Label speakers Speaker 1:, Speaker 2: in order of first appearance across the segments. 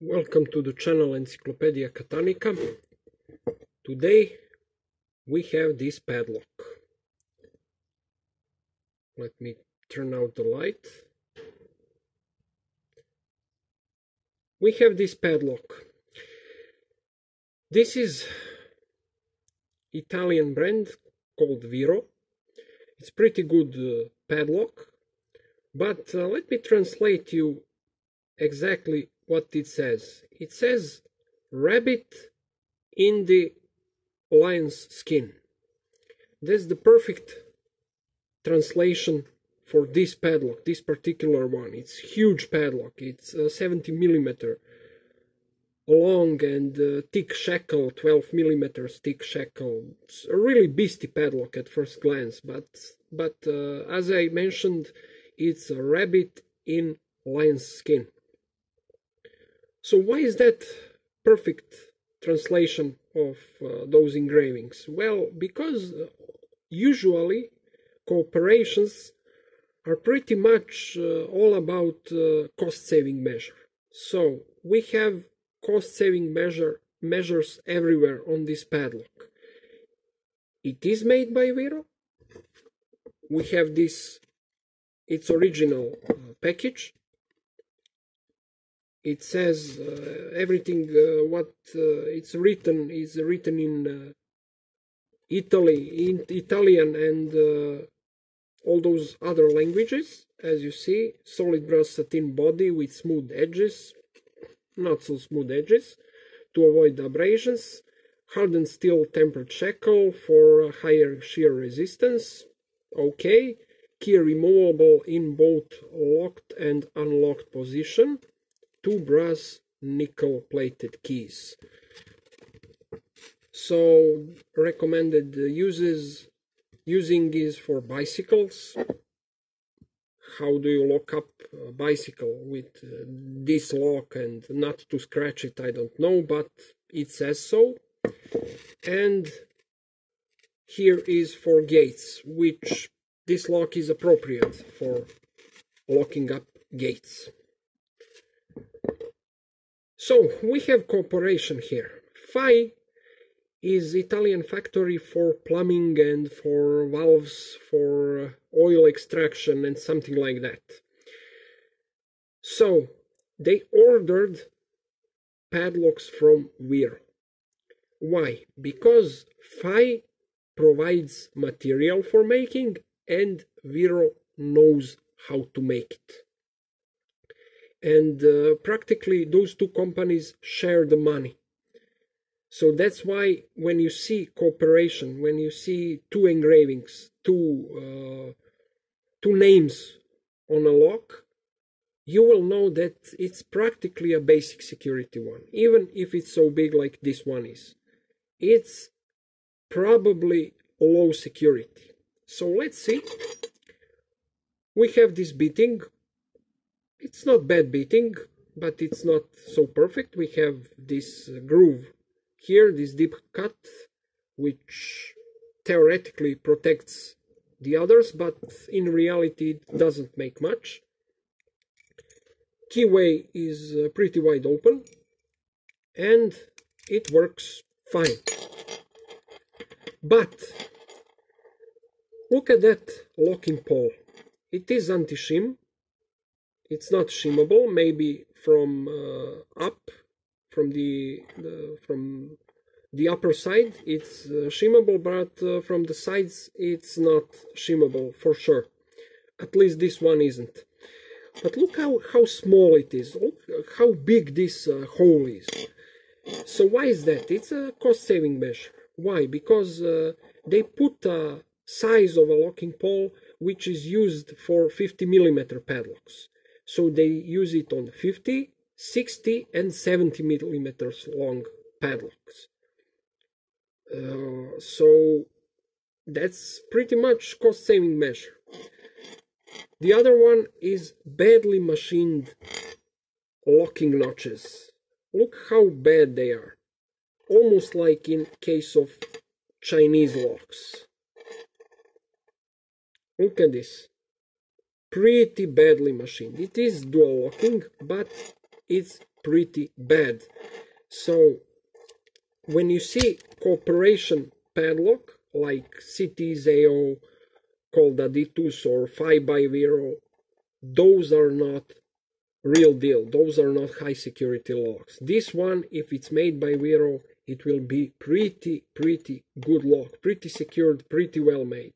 Speaker 1: Welcome to the channel Encyclopedia Catanica. Today we have this padlock. Let me turn out the light. We have this padlock. This is Italian brand called Viro. It's pretty good padlock, but let me translate you exactly what it says. It says rabbit in the lion's skin. That's the perfect translation for this padlock, this particular one. It's huge padlock. It's 70 millimeter long and thick shackle, 12 millimeters thick shackle. It's a really beastly padlock at first glance, but as I mentioned, it's a rabbit in lion's skin. So why is that perfect translation of those engravings? Well, because usually cooperations are pretty much all about cost-saving measure. So we have cost-saving measures everywhere on this padlock. It is made by Viro. We have this, its original package. It says everything what it's written is written in Italian and all those other languages. As you see, solid brass satin body with smooth edges, not so smooth edges, to avoid abrasions. Hardened steel tempered shackle for higher shear resistance. Okay. Key removable in both locked and unlocked position. 2 brass nickel plated keys. So recommended using is for bicycles. How do you lock up a bicycle with this lock and not to scratch it? I don't know, but it says so. And here is for gates, which this lock is appropriate for locking up gates. So we have cooperation here. Phi is Italian factory for plumbing and for valves for oil extraction and something like that. So they ordered padlocks from Viro. Why? Because Phi provides material for making and Viro knows how to make it. And practically those two companies share the money. So that's why when you see cooperation, when you see two engravings, two names on a lock, you will know that it's practically a basic security one, even if it's so big like this one is. It's probably low security. So let's see. We have this beating. It's not bad beating, but it's not so perfect. We have this groove here, this deep cut, which theoretically protects the others, but in reality it doesn't make much. Keyway is pretty wide open, and it works fine. But look at that locking pole. It is anti-shim. It's not shimmable, maybe from up, from the upper side it's shimmable, but from the sides it's not shimmable for sure. At least this one isn't. But look how small it is. Look how big this hole is. So why is that? It's a cost-saving measure. Why? Because they put a size of a locking pole which is used for 50 millimeter padlocks. So they use it on 50, 60 and 70 millimeters long padlocks. So that's pretty much cost-saving measure. The other one is badly machined locking notches. Look how bad they are. Almost like in case of Chinese locks. Look at this. Pretty badly machined. It is dual locking, but it's pretty bad. So when you see cooperation padlock like Cities AO, called Aditus, or 5 by Viro, those are not real deal. Those are not high security locks. This one, if it's made by Viro, it will be pretty good lock, pretty secured, pretty well made.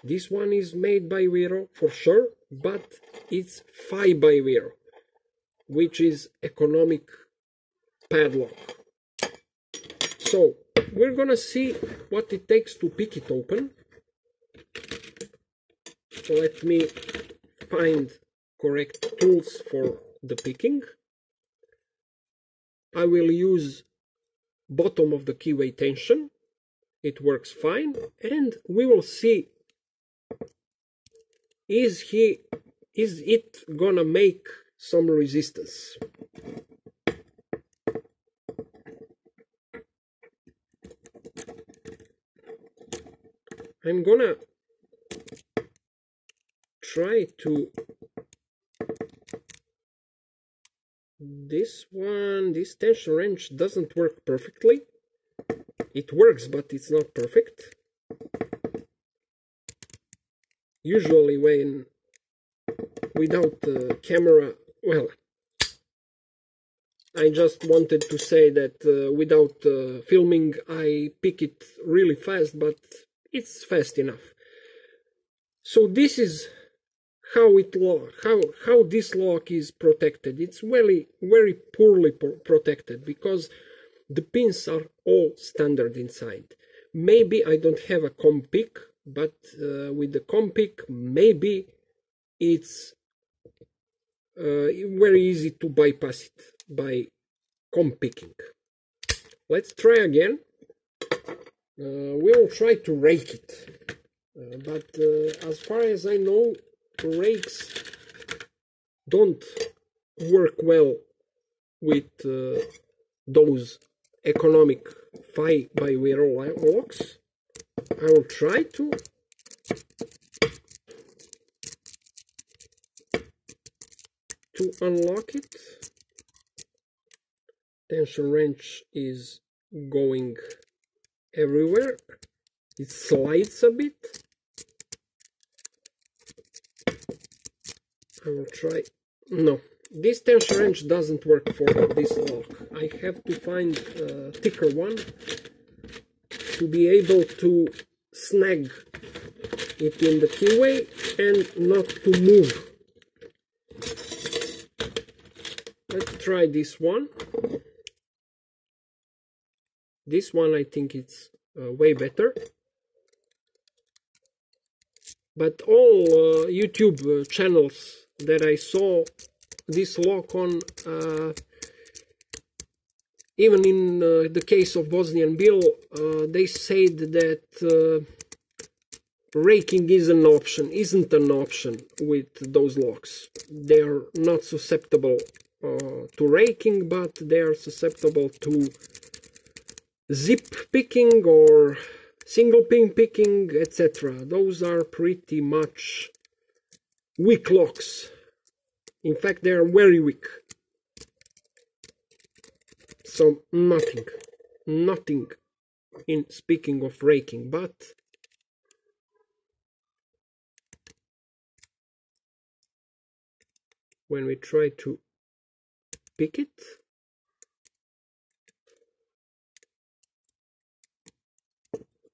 Speaker 1: This one is made by Viro for sure, but it's 5 by Viro, which is economic padlock. So we're gonna see what it takes to pick it open. So let me find correct tools for the picking. I will use bottom of the keyway tension. It works fine, and we will see is it gonna make some resistance. I'm gonna try to this tension wrench doesn't work perfectly. It works, but it's not perfect. Usually when without the camera, well, I just wanted to say that without filming I pick it really fast, but it's fast enough. So this is how this lock is protected. It's very poorly protected because the pins are all standard inside. Maybe I don't have a comb pick, but with the comb pick maybe it's very easy to bypass it by comb picking. Let's try again. We will try to rake it, but as far as I know, rakes don't work well with those economic 5 by Viro locks. I will try to unlock it. Tension wrench is going everywhere. It slides a bit. I will try. No, this tension wrench doesn't work for this lock. I have to find a thicker one to be able to snag it in the keyway and not to move. Let's try this one. This one I think it's way better. But all YouTube channels that I saw this lock on, even in the case of Bosnian Bill, they said that raking isn't an option with those locks. They are not susceptible to raking, but they are susceptible to zip picking or single pin picking, etc. Those are pretty much weak locks. In fact, they are very weak. So nothing in speaking of raking, but when we try to pick it,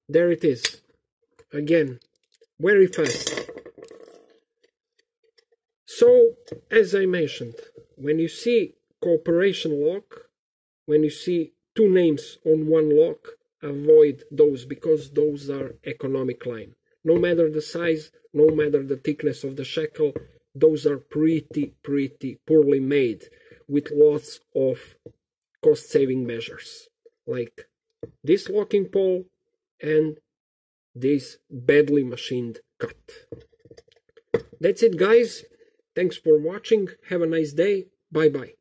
Speaker 1: there it is. Again, very fast. So, as I mentioned, when you see cooperation lock, when you see two names on one lock, avoid those, because those are economic line. No matter the size, no matter the thickness of the shackle, those are pretty poorly made with lots of cost-saving measures, like this locking pawl and this badly machined cut. That's it, guys. Thanks for watching. Have a nice day. Bye bye.